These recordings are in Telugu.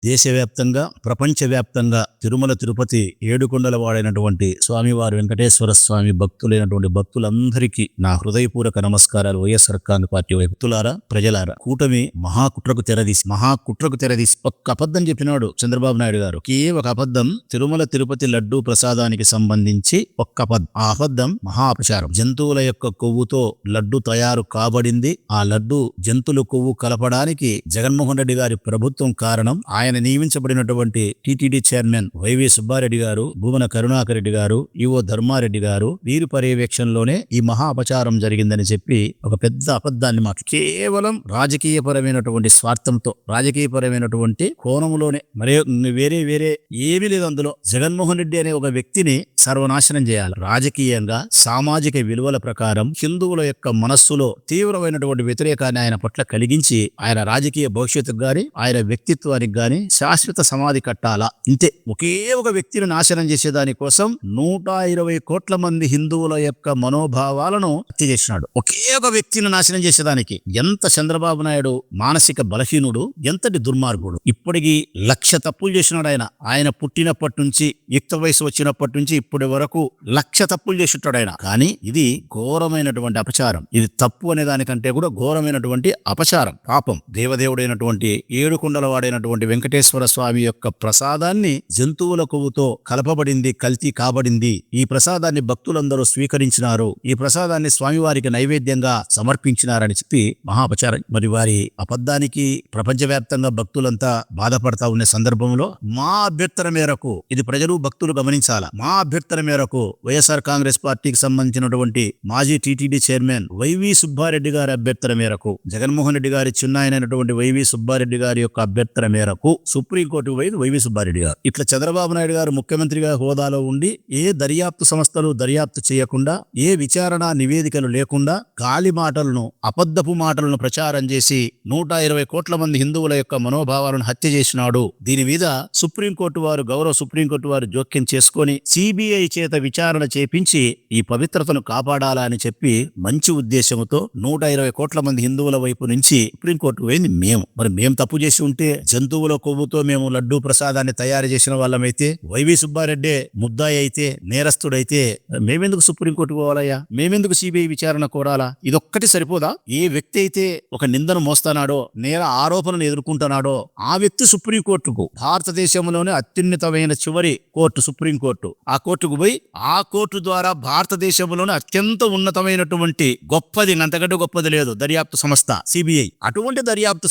దేశవ్యాప్తంగా ప్రపంచవ్యాప్తంగా తిరుమల తిరుపతి ఏడుకొండల వాడైనటువంటి స్వామివారి వెంకటేశ్వర స్వామి భక్తులైనటువంటి భక్తులందరికీ నా హృదయపూర్వక నమస్కారాలు. వైఎస్ఆర్ కాంగ్రెస్ పార్టీ భక్తులారా, ప్రజలారా, కూటమి మహాకుట్రకు తెరదీసి ఒక్క అబద్ధం చెప్పినాడు చంద్రబాబు నాయుడు గారు. ఒక అబద్ధం, తిరుమల తిరుపతి లడ్డూ ప్రసాదానికి సంబంధించి ఒక్క అబద్ధం. ఆ అబద్ధం మహా అపచారం. జంతువుల యొక్క కొవ్వుతో లడ్డు తయారు కాబడింది. ఆ లడ్డు జంతువుల కొవ్వు కలపడానికి జగన్మోహన్ రెడ్డి గారి ప్రభుత్వం కారణం. ఆయన నియమించబడినటువంటి టీటీడీ చైర్మన్ వైవి సుబ్బారెడ్డి గారు, భూమన కరుణాకర్ రెడ్డి గారు, ఈవో ధర్మారెడ్డి గారు, వీరి పర్యవేక్షణలోనే ఈ మహా అపచారం జరిగిందని చెప్పి ఒక పెద్ద అబద్ధాన్ని కేవలం రాజకీయపరమైనటువంటి స్వార్థంతో, రాజకీయపరమైనటువంటి కోణంలోనే, మరే వేరే ఏమీ లేదు అందులో. జగన్మోహన్ రెడ్డి అనే ఒక వ్యక్తిని సర్వనాశనం చేయాలి. రాజకీయంగా, సామాజిక విలువల ప్రకారం హిందువుల యొక్క మనస్సులో తీవ్రమైనటువంటి వ్యతిరేకాన్ని ఆయన పట్ల కలిగించి ఆయన రాజకీయ భవిష్యత్తుకు గాని, ఆయన వ్యక్తిత్వానికి గాని శాశ్వత సమాధి కట్టాలా. ఇంతే. ఒకే ఒక వ్యక్తిని నాశనం చేసేదాని కోసం 120 కోట్ల మంది హిందువుల యొక్క మనోభావాలను హత్య చేసినాడు. ఒకే ఒక వ్యక్తిని నాశనం చేసేదానికి. ఎంత చంద్రబాబు నాయుడు మానసిక బలహీనుడు, ఎంతటి దుర్మార్గుడు. ఇప్పటికి 1,00,000 తప్పులు చేసినాడు ఆయన. ఆయన పుట్టినప్పటి నుంచి, యుక్త వయసు వచ్చినప్పటి నుంచి ఇప్పటి వరకు 1,00,000 తప్పులు చేసినాడు ఆయన. కానీ ఇది ఘోరమైనటువంటి అపచారం. ఇది తప్పు అనే దానికంటే కూడా ఘోరమైనటువంటి అపచారం, పాపం. దేవదేవుడైనటువంటి ఏడుకొండల వాడైనటువంటి వెంకటేశ్వర స్వామి యొక్క ప్రసాదాన్ని జంతువుల కొవ్వుతో కలపబడింది, కల్తీ కాబడింది. ఈ ప్రసాదాన్ని భక్తులందరూ స్వీకరించినారు. ఈ ప్రసాదాన్ని స్వామివారికి నైవేద్యంగా సమర్పించినారని చెప్పి మహాపచారం. మరి వారి అబద్ధానికి ప్రపంచవ్యాప్తంగా భక్తులంతా బాధపడతా ఉన్న సందర్భంలో మా అభ్యర్థన మేరకు, ఇది ప్రజలు భక్తులు గమనించాల, మా అభ్యర్థన మేరకు వైఎస్ఆర్ కాంగ్రెస్ పార్టీకి సంబంధించినటువంటి మాజీ టీటీడీ చైర్మన్ వైవి సుబ్బారెడ్డి గారి అభ్యర్థన మేరకు, జగన్మోహన్ రెడ్డి గారి చిన్నాయనైనటువంటి వైవి సుబ్బారెడ్డి గారి యొక్క అభ్యర్థన మేరకు సుప్రీంకోర్టు వైవి సుబ్బారెడ్డి గారు, ఇట్లా చంద్రబాబు నాయుడు గారు ముఖ్యమంత్రిగా హోదాలో ఉండి ఏ దర్యాప్తు సంస్థలు దర్యాప్తు చేయకుండా, ఏ విచారణ నివేదికలు లేకుండా గాలి మాటలను, అబద్ధపు మాటలను ప్రచారం చేసి 120 కోట్ల మంది హిందువుల యొక్క మనోభావాలను హత్య చేసినాడు. దీని మీద సుప్రీంకోర్టు వారు, గౌరవ సుప్రీంకోర్టు వారు జోక్యం చేసుకొని సిబిఐ చేత విచారణ చేపించి ఈ పవిత్రతను కాపాడాలా అని చెప్పి మంచి ఉద్దేశంతో 120 కోట్ల మంది హిందువుల వైపు నుంచి సుప్రీంకోర్టు పోయింది. మరి మేము తప్పు చేసి ఉంటే, జంతువుల కొవ్వుతో మేము లడ్డూ ప్రసాదాన్ని తయారు చేసిన వాళ్ళమైతే, వైవి సుబ్బారెడ్డి ముద్దాయి అయితే, నేరస్తుడైతే మేమెందుకు సుప్రీంకోర్టు పోవాలయ్యా? మేమెందుకు సిబిఐ విచారణ కోరాలా? ఇదొక్కటి సరిపోదా? ఏ వ్యక్తి అయితే ఒక నిందను మోస్తానాడో, నేర ఆరోపణను ఎదుర్కొంటున్నాడో ఆ వ్యక్తి సుప్రీంకోర్టుకు, భారతదేశంలోనే అత్యున్నతమైన చివరి కోర్టు సుప్రీంకోర్టు, ఆ కోర్టుకు పోయి ఆ కోర్టు ద్వారా భారతదేశంలోనే అత్యంత ఉన్నతమైనటువంటి గొప్పది, అంతకంటే గొప్పది లేదు, దర్యాప్తు సంస్థ సిబిఐ. అటువంటి దర్యాప్తు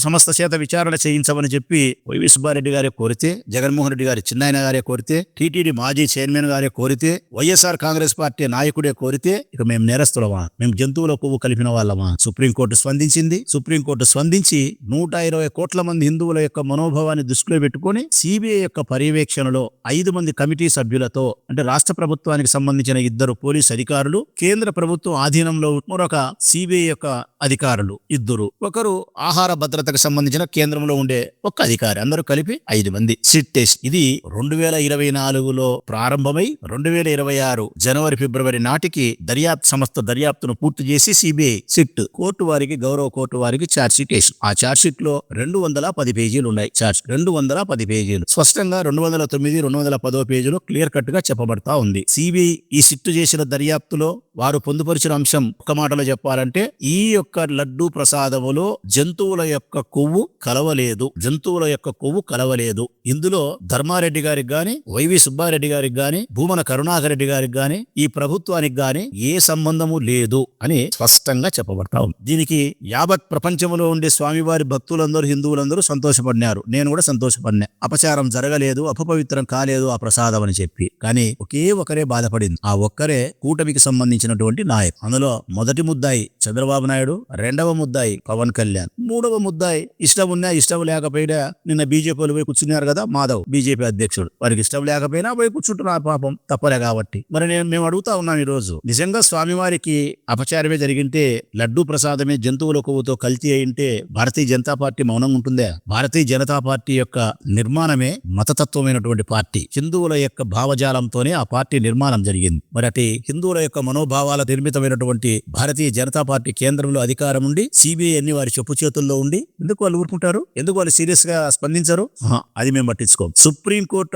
సంస్థ చేత విచారణ చేయించమని చెప్పి వైవి సుబ్బారెడ్డి గారే కోరితే, జగన్మోహన్ రెడ్డి గారి చిన్నాయన గారే కోరితే, టీటీడీ మాజీ చైర్మన్ గారే కోరితే, వైఎస్ఆర్ కాంగ్రెస్ పార్టీ నాయకుడే కోరితే, ఇక మేము నేరస్తులమా? మేము జంతువుల కొవ్వు కలిపిన వాళ్ళమా? సుప్రీంకోర్టు స్పందించింది. సుప్రీంకోర్టు స్పందించి 120 కోట్ల మంది హిందువుల యొక్క మనోభావాన్ని దృష్టిలో పెట్టుకుని సిబిఐ యొక్క పర్యవేక్షణలో 5 మంది కమిటీ సభ్యులతో, అంటే రాష్ట్ర ప్రభుత్వానికి సంబంధించిన 2 పోలీసు అధికారులు, కేంద్ర ప్రభుత్వం ఆధీనంలో మరొక సిబిఐ యొక్క అధికారులు 2, ఒకరు ఆహార భద్రతకు సంబంధించిన కేంద్రంలో ఉండే ఒక అధికారి, అందరూ కలిపి 5 మంది సిట్ టెస్ట్. ఇది 2024లో ప్రారంభమై 2026 జనవరి ఫిబ్రవరి నాటికి దర్యాప్తు సంస్థ దర్యాప్తును పూర్తి చేసి సిబిఐ సిట్ కోర్టు వారికి, గౌరవ కోర్టు వారికి ఛార్జ్ షీట్ వేసి, ఆ ఛార్జ్ షీట్ లో 210 పేజీలు ఉన్నాయి. 210 పేజీలు స్పష్టంగా 209, 210 పేజీలు క్లియర్ కట్ గా చెప్పబడతా ఉంది. సిబిఐ ఈ సిట్ చేసిన దర్యాప్తులో వారు పొందుపరిచిన అంశం ఒక మాటలో చెప్పాలంటే, ఈ యొక్క లడ్డూ ప్రసాదములో జంతువుల యొక్క కొవ్వు కలవలేదు. ఇందులో ధర్మారెడ్డి గారికి గాని, వైవి సుబ్బారెడ్డి గారికి గాని, భూమన కరుణాకర్ రెడ్డి గారికి గాని, ఈ ప్రభుత్వానికి గాని ఏ సంబంధము లేదు అని స్పష్టంగా చెప్పబడతా ఉంది. దీనికి యావత్ ప్రపంచంలో ఉండే స్వామివారి భక్తులందరూ, హిందువులందరూ సంతోషపడినారు. నేను కూడా సంతోషపడినా. అపచారం జరగలేదు, అపవిత్రం కాలేదు ఆ ప్రసాదం అని చెప్పి. కానీ ఒకే ఒకరే బాధపడింది. ఆ ఒక్కరే కూటమికి సంబంధించినటువంటి నాయకుడు. అందులో మొదటి ముద్దాయి చంద్రబాబు నాయుడు, రెండవ ముద్దాయి పవన్ కళ్యాణ్, మూడవ ముద్దాయి ఇష్టం ఉన్నా ఇష్టం లేకపోయినా నిన్న బీజేపీలు పోయి కూర్చున్నారు కదా, మాధవ్ బీజేపీ అధ్యక్షుడు. వారికి ఇష్టం లేకపోయినా పోయి కూర్చుంటున్నారు, పాపం తప్పలే కాబట్టి. మరి మేము అడుగుతా ఉన్నాం, ఈ రోజు నిజంగా స్వామివారికి అపచారమే జరిగింటే, లడ్డూ ప్రసాదమే జంతువుల కొవ్వుతో కల్తీ అయింటే భారతీయ జనతా పార్టీ మౌనంగా ఉంటుందే? భారతీయ జనతా పార్టీ యొక్క నిర్మాణమే మతతత్వమైనటువంటి పార్టీ. హిందువుల యొక్క భావజాలంతోనే ఆ పార్టీ నిర్మాణం జరిగింది. మరి అటు హిందువుల యొక్క మనోభావాల నిర్మితమైనటువంటి భారతీయ జనతా పార్టీ కేంద్రంలో అధికారం ఉండి, సిబిఐ అన్ని వారి చెప్పు చేతుల్లో ఉండి ఎందుకు వాళ్ళు ఊరుకుంటారు? ఎందుకు వాళ్ళు సీరియస్ గా స్పందించరు? అది మేము పట్టించుకోం. సుప్రీంకోర్టు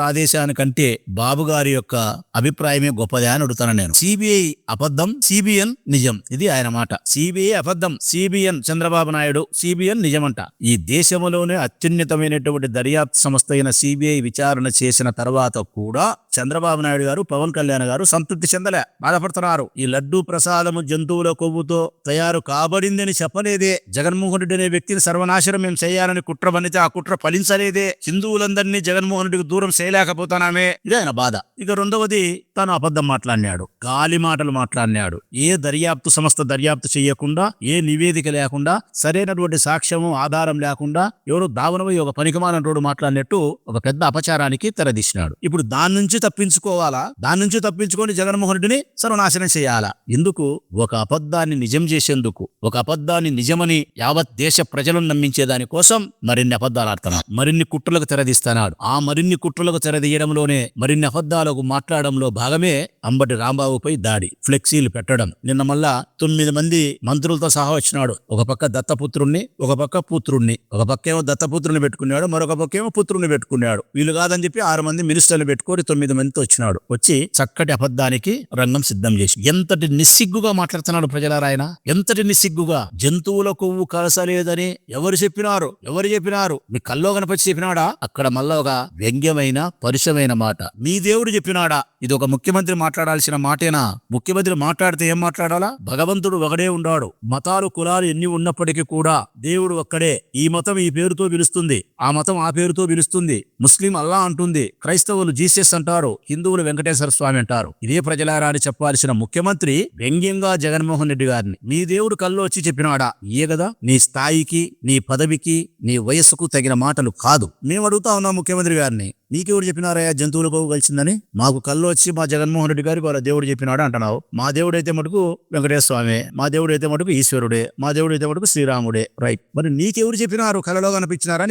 ఆదేశానికంటే బాబు గారి యొక్క అభిప్రాయమే గొప్పదే అని అడుగుతాను నేను. సిబిఐ అబద్ధం, సిబిఎన్ నిజం. ఇది ఆయన మాట. సిబిఐ అబద్ధం, సిబిఎన్ చంద్రబాబు నాయుడు, సిబిఎన్ నిజమంట. ఈ దేశంలోనే అత్యున్నతమైనటువంటి దర్యాప్తు సంస్థ అయిన సిబిఐ విచారణ చేసిన తర్వాత కూడా చంద్రబాబు నాయుడు గారు, పవన్ కళ్యాణ్ గారు సంతృప్తి చెందలే, బాధపడుతున్నారు. ఈ లడ్డూ ప్రసాదము జంతువుల కొవ్వుతో తయారు కాబడిందని చెప్పలేదే. జగన్మోహన్ రెడ్డి అనే వ్యక్తిని సర్వనాశనం మేము చేయాలని కుట్ర పనితే ఆ కుట్ర ఫలించలేదే. హిందువులందరినీ జగన్మోహన్ రెడ్డికి దూరం చేయలేకపోతున్నామే, ఇదే ఆయన బాధ. ఇక రెండవది, తాను అబద్ధం మాట్లాడినాడు, గాలి మాటలు మాట్లాడినాడు. ఏ దర్యాప్తు సంస్థ దర్యాప్తు చేయకుండా, ఏ నివేదిక లేకుండా, సరైనటువంటి సాక్ష్యము ఆధారం లేకుండా ఎవరో దావనమై ఒక పనికిమాలినోడు మాట్లాడినట్టు ఒక పెద్ద అపచారానికి తెరదీసినాడు. ఇప్పుడు దాని నుంచి తప్పించుకోవాలా? దాని నుంచి తప్పించుకొని జగన్మోహన్ రెడ్డిని సర్వనాశనం చేయాలా? ఎందుకు? ఒక అబద్ధాన్ని నిజం చేసేందుకు, ఒక అబద్ధాన్ని నిజమని యావత్ దేశ ప్రజలను నమ్మించేదాని కోసం మరిన్ని అబద్ధాలు ఆడుతున్నాడు, మరిన్ని కుట్రలకు తెరదీస్తున్నాడు. ఆ మరిన్ని కుట్రలకు తెరదీయడంలోనే, మరిన్ని అబద్ధాలకు మాట్లాడడంలో భాగమే అంబటి రాంబాబుపై దాడి, ఫ్లెక్సీలు పెట్టడం. నిన్న మళ్ళా 9 మంది మంత్రులతో సహా వచ్చినాడు. ఒక పక్క దత్తపుత్రుణ్ణి, ఒక పక్క పుత్రుణ్ణి, ఒక పక్క ఏమో దత్తపుత్రుని పెట్టుకున్నాడు, మరొక పక్క ఏమో పుత్రుని పెట్టుకున్నాడు. వీళ్ళు కాదని చెప్పి 6 మంది మినిస్టర్లు పెట్టుకొని 9 మందితో వచ్చినాడు. వచ్చి చక్కటి అబద్ధానికి రంగం సిద్ధం చేసి ఎంతటి నిస్సిగ్గుగా మాట్లాడుతున్నాడు ప్రజలారా ఆయన. ఎంతటి నిస్సిగ్గుగా. జంతువుల కొవ్వు కలసలేదని ఎవరు చెప్పినారు? మీ కల్లో కనపచ్చి చెప్పినాడా? అక్కడ మళ్ళా ఒక వ్యంగ్యమైన పరుషమైన మాట. మీ దేవుడు చెప్పినాడా? ఇది ఒక ముఖ్యమంత్రి మాట్లాడాల్సిన మాటేనా? ముఖ్యమంత్రి మాట్లాడితే ఏం మాట్లాడాలా? భగవంతుడు ఒకడే ఉన్నాడు. మతాలు కులాలు ఎన్ని ఉన్నప్పటికీ కూడా దేవుడు ఒక్కడే. ఈ మతం ఈ పేరుతో పిలుస్తుంది, ఆ మతం ఆ పేరుతో పిలుస్తుంది. ముస్లిం అల్లా అంటుంది, క్రైస్తవులు జీసస్ అంటారు, హిందువులు వెంకటేశ్వర స్వామి అంటారు. ఇదే ప్రజలారా అని చెప్పాల్సిన ముఖ్యమంత్రి వ్యంగ్యంగా జగన్మోహన్ రెడ్డి గారిని మీ దేవుడు కల్లో వచ్చి చెప్పినాడా? ఏ కదా నీ స్థాయికి, నీ పదవికి, నీ వయస్సుకు తగిన మాటలు కాదు. మేము అడుగుతా ఉన్నాం ముఖ్యమంత్రి గారిని, నీకెవరు చెప్పినారయ్యా జంతువుల కొవ్వు కలిసిందని? మాకు కళ్ళు వచ్చి మా జగన్మోహన్ రెడ్డి గారికి వాళ్ళ దేవుడు చెప్పినాడు అంటున్నావు. మా దేవుడైతే మటుకు వెంకటేశ్వర స్వామి, మా దేవుడైతే మటుకు ఈశ్వరుడే, మా దేవుడైతే మటుకు శ్రీరాముడే. రైట్. మరి నీకెవరు చెప్పినారు? కళలో కనిపించినారా?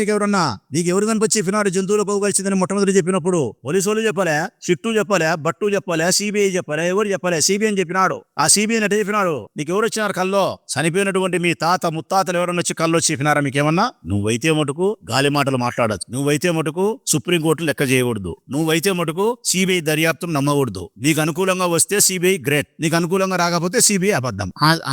నీకెవరు కనిపించి చెప్పినారు జంతువుల కొవ్వు కలిసిందని? మొట్టమొదటి చెప్పినప్పుడు పోలీసు వాళ్ళు చెప్పలే, షిట్టు చెప్పలే, బట్టు చెప్పలే, సిబిఐ చెప్పలే, ఎవరు చెప్పలే? సిబిఐ అని చెప్పినాడు. ఆ సిబిఐ అంటే చెప్పినాడు. నీకెవరు వచ్చినారు కల్లో? చనిపోయినటువంటి మీ తాత ముత్తాతలు ఎవరన్నా వచ్చి కళ్ళు వచ్చి చెప్పినారా మీకేమన్నా? నువ్వైతే మటుకు గాలి మాటలు మాట్లాడచ్చు, నువ్వైతే మటుకు సుప్రీంకోర్టు లెక్క చేయకూడదు, నువ్వైతే మటుకు సిబిఐ దర్యాప్తును నమ్మకూడదు. నీకు అనుకూలంగా వస్తే సిబిఐ గ్రేట్, నీకు అనుకూలంగా రాకపోతే సిబిఐ అబద్ధం.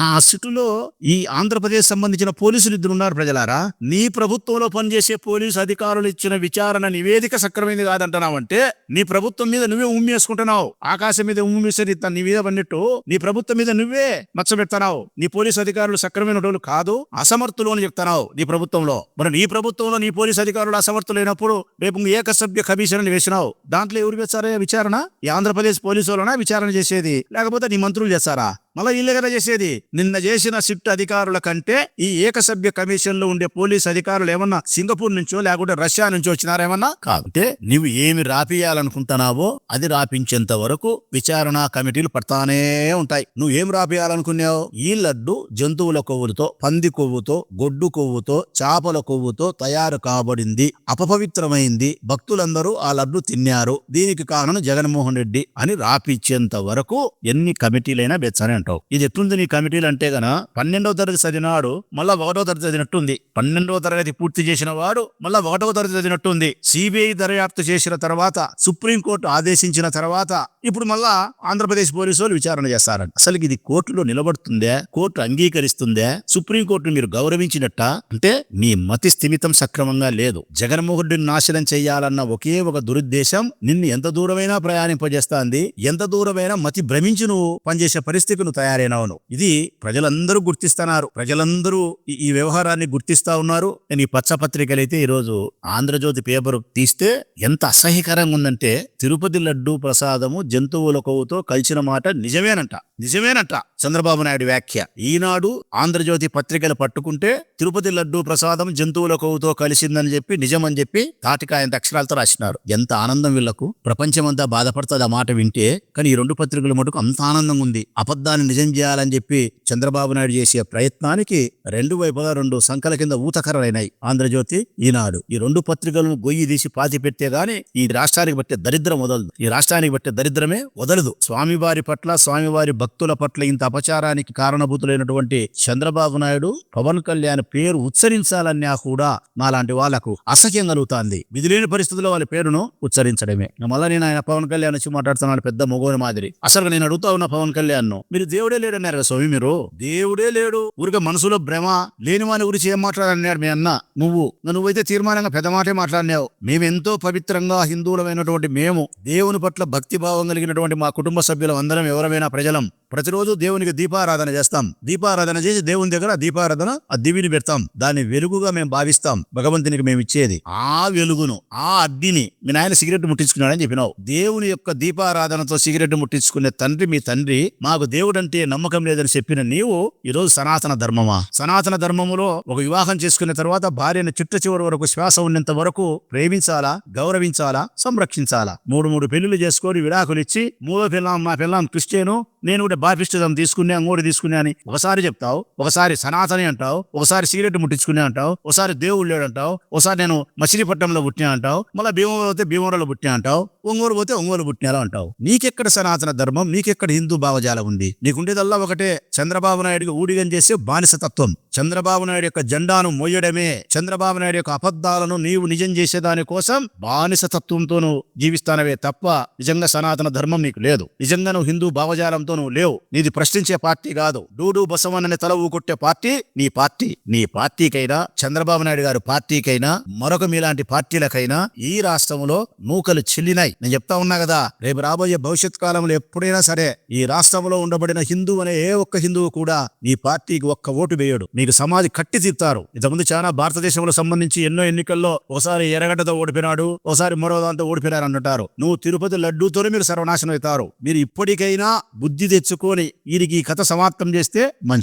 ఆ సిట్టులో ఈ ఆంధ్రప్రదేశ్ సంబంధించిన పోలీసులు 2 ఉన్నారు ప్రజలారా. నీ ప్రభుత్వంలో పనిచేసే పోలీసు అధికారులు ఇచ్చిన విచారణ నివేదిక సక్రమైంది కాదంటున్నావంటే నీ ప్రభుత్వం మీద నువ్వే ఉమ్మేసుకుంటున్నావు. ఆకాశం మీద ఉమ్మేసే నీ మీద పడినట్టు నీ ప్రభుత్వం మీద నువ్వే మచ్చ పెడుతున్నావు. నీ పోలీసు అధికారులు సక్రమైన వాళ్ళు కాదు, అసమర్థులు అని చెప్తున్నావు నీ ప్రభుత్వంలో. మరి నీ ప్రభుత్వంలో నీ పోలీసు అధికారులు అసమర్థులైనప్పుడు రేపు ఏకసభ్య కమిషన్ అని వేసినావు. దాంట్లో ఎవరు చేస్తారా విచారణ? ఈ ఆంధ్రప్రదేశ్ పోలీసు వాళ్ళనా విచారణ చేసేది? లేకపోతే నీ మంత్రులు చేస్తారా? మళ్ళీ వీళ్ళే కదా చేసేది. నిన్న చేసిన సిట్ అధికారుల కంటే ఈ ఏకసభ్య కమిషన్ లో ఉండే పోలీసు అధికారులు ఏమన్నా సింగపూర్ నుంచో లేకుంటే రష్యా నుంచో వచ్చినారేమన్నా? కాబట్టి నువ్వు ఏమి రాపియాలనుకుంటున్నావో అది రాపించేంత వరకు విచారణ కమిటీలు పడతానే ఉంటాయి. నువ్వు ఏం రాపియాలనుకున్నావు? ఈ లడ్డు జంతువుల కొవ్వులతో, పంది కొవ్వుతో, గొడ్డు కొవ్వుతో, చేపల కొవ్వుతో తయారు కాబడింది, అపవిత్రమైంది, భక్తులందరూ ఆ లడ్డు తిన్నారు, దీనికి కారణం జగన్మోహన్ రెడ్డి అని రాపిచ్చేంత వరకు ఎన్ని కమిటీలైనా బెచ్చనే అంటావు. ఇది ఎట్లుంది నీ కమిటీలు అంటే గన 12వ తరగతి చదివినాడు మళ్ళా 1వ తరగతి చదివినట్టుంది. 12వ తరగతి పూర్తి చేసిన వాడు మళ్ళా 1వ తరగతి చదివినట్టుంది. సిబిఐ దర్యాప్తు చేసిన తర్వాత, సుప్రీంకోర్టు ఆదేశించిన తర్వాత ఇప్పుడు మళ్ళా ఆంధ్రప్రదేశ్ పోలీసు వాళ్ళు విచారణ చేస్తారంట. అసలు ఇది కోర్టులో నిలబడుతుందే? కోర్టు అంగీకరిస్తుందే? సుప్రీంకోర్టును మీరు గౌరవించినట్ట? అంటే మీ మతి స్థిమితం సక్రమంగా లేదు. జగన్మోహన్ రెడ్డిని నాశనం చేయాలన్న ఒకే ఒక దురుద్దేశం నిన్ను ఎంత దూరమైనా ప్రయాణింపజేస్తాంది, ఎంత దూరమైనా మతి భ్రమించి నువ్వు పనిచేసే పరిస్థితికి నువ్వు తయారైనావును. ఇది ప్రజలందరూ గుర్తిస్తున్నారు. ప్రజలందరూ ఈ వ్యవహారాన్ని గుర్తిస్తా ఉన్నారు. నేను ఈ పచ్చపత్రికలైతే ఈరోజు ఆంధ్రజ్యోతి పేపర్ తీస్తే ఎంత అసహ్యకరంగా ఉందంటే, తిరుపతి లడ్డూ ప్రసాదము జంతువుల కొవ్వుతో కలిసిన మాట నిజమేనంట. చంద్రబాబు నాయుడు వ్యాఖ్య. ఈనాడు ఆంధ్రజ్యోతి పత్రికలు పట్టుకుంటే తిరుపతి లడ్డూ ప్రసాదం జంతువుల కొవ్వుతో కలిసిందని చెప్పి నిజమని చెప్పి తాటికాయంత అక్షరాలతో రాసినారు. ఎంత ఆనందం వీళ్లకు. ప్రపంచమంతా బాధపడుతుంది ఆ మాట వింటే. కానీ ఈ 2 పత్రికల మటుకు అంత ఆనందంగా ఉంది. అబద్ధాన్ని నిజం చేయాలని చెప్పి చంద్రబాబు నాయుడు చేసే ప్రయత్నానికి 2 వైపులా 2 సంకల కింద ఊతకర్రలైనాయి. ఆంధ్రజ్యోతి, ఈనాడు. ఈ 2 పత్రికలను గొయ్యి తీసి పాతి పెట్టే గాని ఈ రాష్ట్రానికి బట్టే దరిద్రం వదలదు. ఈ రాష్ట్రానికి బట్టే దరిద్రమే వదలదు. స్వామివారి పట్ల, స్వామివారి భక్తుల పట్ల ఇంత అపచారానికి కారణభూతులైనటువంటి చంద్రబాబు నాయుడు పవన్ కళ్యాణ్ పేరు ఉచ్చరించాలన్నా కూడా మాలాంటి వాళ్లకు అసహ్యం కలుగుతాంది. విధిలేని పరిస్థితుల్లో వాళ్ళ పేరును ఉచ్చరించడమే. మళ్ళీ నేను ఆయన పవన్ కళ్యాణ్ వచ్చి మాట్లాడుతున్నాను పెద్ద మొగోని మాదిరి. అసలు నేను అడుగుతా ఉన్నా పవన్ కళ్యాణ్ ను, మీరు దేవుడే లేడన్నారు కదా స్వామి, మీరు దేవుడే లేడు, ఊరికే మనసులో భ్రమ, లేని వాని గురించి ఏం మాట్లాడన్నాడు మీ అన్న. నువ్వైతే తీర్మానంగా పెద్ద మాటే మాట్లాడినావు. మేమెంతో పవిత్రంగా హిందువులమైనటువంటి మేము దేవుని పట్ల భక్తి భావం కలిగినటువంటి మా కుటుంబ సభ్యులం అందరం ఎవరమైనా ప్రజలం ప్రతిరోజు దేవునికి దీపారాధన చేస్తాం. దీపారాధన చేసి దేవుని దగ్గర దీపారాధన ఆ దివిని పెడతాం. దాన్ని వెలుగుగా మేము భావిస్తాం. భగవంతునికి మేము ఇచ్చేది ఆ వెలుగును, ఆ అగ్నిని. మీ నాయన సిగరెట్ ముట్టించుకున్నాడని చెప్పినావు. దేవుని యొక్క దీపారాధనతో సిగరెట్ ముట్టించుకునే తండ్రి మీ తండ్రి, మాకు దేవుడు అంటే నమ్మకం లేదని చెప్పిన నీవు ఈరోజు సనాతన ధర్మమా? సనాతన ధర్మములో ఒక వివాహం చేసుకున్న తర్వాత భార్యను చిట్ట చివరి వరకు శ్వాస ఉన్నంత వరకు ప్రేమించాలా, గౌరవించాలా, సంరక్షించాలా. మూడు పెళ్లిళ్ళు చేసుకొని విడాకులు ఇచ్చి మూడో పిల్లం మా పిల్లం క్రిస్టియను, నేను కూడా బాప్టిస్టిజం తీసుకున్నా, అంగోడి తీసుకున్నా అని ఒకసారి చెప్తావు, ఒకసారి సనాతని అంటావు, ఒకసారి సిగరెట్ ముట్టించుకునే అంటావు, ఒకసారి దేవుడు లేడు అంటావు, ఒకసారి నేను మచిలీపట్నంలో పుట్టినా అంటావు, మళ్ళీ భీమవరం పోతే భీమవరంలో పుట్టినా అంటావు, ఒంగోలు పోతే ఒంగోలు పుట్టినారా అంటావు. నీకెక్కడ సనాతన ధర్మం, నీకెక్కడ హిందూ భావజాలం ఉంది? నీకుండేదల్లా ఒకటే, చంద్రబాబు నాయుడికి ఊడిగం చేసే బానిసతత్వం. చంద్రబాబు నాయుడు యొక్క జెండాను మోయడమే, చంద్రబాబు నాయుడు యొక్క అబద్ధాలను నీవు నిజం చేసేదాని కోసం బానిసతత్వంతో నువ్వు జీవిస్తానవే తప్ప నిజంగా సనాతన ధర్మం నీకు లేదు. నిజంగా నువ్వు హిందూ భావజాలంతో నువ్వు లేవు. నీది ప్రశ్నించే పార్టీ కాదు. డూడు బసవన్నని తల ఊకొట్టే పార్టీ నీ పార్టీ. నీ పార్టీకైనా, చంద్రబాబు నాయుడు గారు పార్టీకైనా, మరొక మీలాంటి పార్టీలకైనా ఈ రాష్ట్రంలో నూకలు చెల్లినాయి. నేను చెప్తా ఉన్నా కదా, రేపు రాబోయే భవిష్యత్ కాలంలో ఎప్పుడైనా సరే ఈ రాష్ట్రంలో ఉండబడిన హిందూ అనే ఏ ఒక్క హిందువు కూడా నీ పార్టీకి ఒక్క ఓటు వేయడు. నీకు సమాధి కట్టి తీరుతారు. ఇంతకుముందు చాలా భారతదేశంలో సంబంధించి ఎన్నో ఎన్నికల్లో ఒకసారి ఎర్రగడ్డతో ఓడిపోయినాడు, ఒకసారి మరో దాంతో ఓడిపోయినారు అంటారు. నువ్వు తిరుపతి లడ్డూతోనే మీరు సర్వనాశనం అవుతారు. మీరు ఇప్పటికైనా బుద్ధి తెచ్చుకొని వీరికి ఈ కథ సమాప్తం చేస్తే మంచి